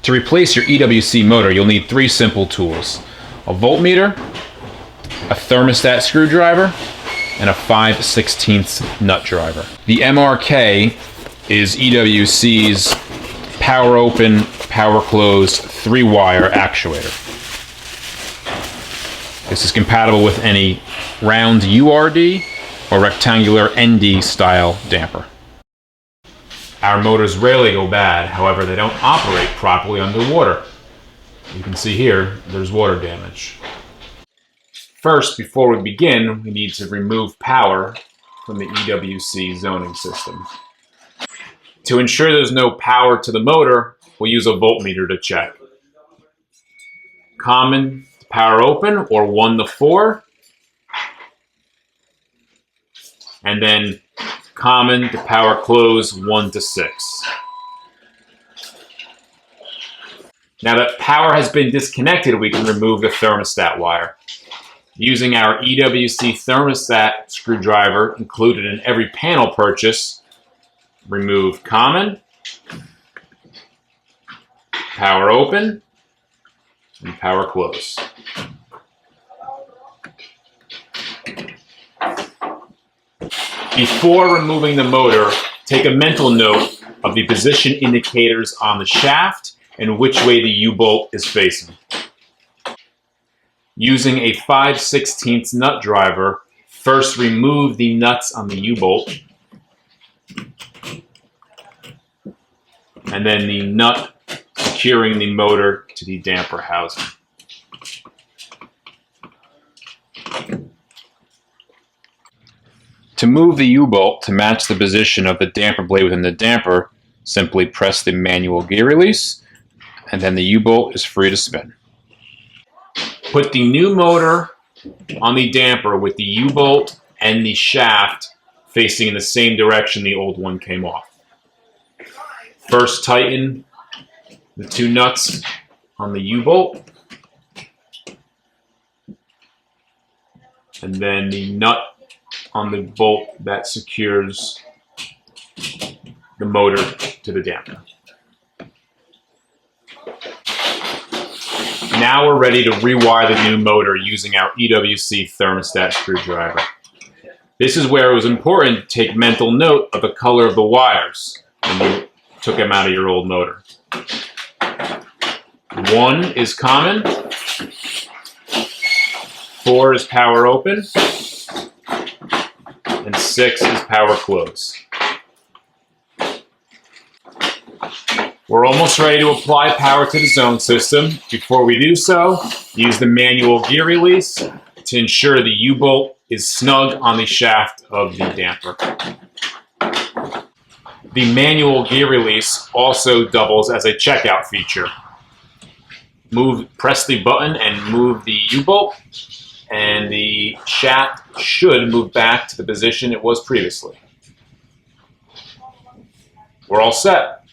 To replace your EWC motor, you'll need three simple tools: a voltmeter, a thermostat screwdriver, and a 5/16 nut driver. The MRK is EWC's power open, power close 3-wire actuator. This is compatible with any round URD or rectangular ND style damper. Our motors rarely go bad, however they don't operate properly underwater. You can see here there's water damage. First, before we begin, we need to remove power from the EWC zoning system. To ensure there's no power to the motor, we'll use a voltmeter to check. Common to power open, or 1 to 4. And then common to power close, 1 to 6. Now that power has been disconnected, we can remove the thermostat wire. Using our EWC thermostat screwdriver included in every panel purchase, remove common, power open, and power close. Before removing the motor, take a mental note of the position indicators on the shaft and which way the U-bolt is facing. Using a 5/16 nut driver, first remove the nuts on the U-bolt, and then the nut securing the motor to the damper housing. To move the U-bolt to match the position of the damper blade within the damper, simply press the manual gear release, and then the U-bolt is free to spin. Put the new motor on the damper with the U-bolt and the shaft facing in the same direction the old one came off. First, tighten the 2 nuts on the U-bolt, and then the nut on the bolt that secures the motor to the damper. Now we're ready to rewire the new motor using our EWC thermostat screwdriver. This is where it was important to take mental note of the color of the wires when you took them out of your old motor. 1 is common, 4 is power open, and 6 is power close. We're almost ready to apply power to the zone system. Before we do so, use the manual gear release to ensure the U-bolt is snug on the shaft of the damper. The manual gear release also doubles as a checkout feature. Press the button and move the U-bolt, and the shaft should move back to the position it was previously. We're all set.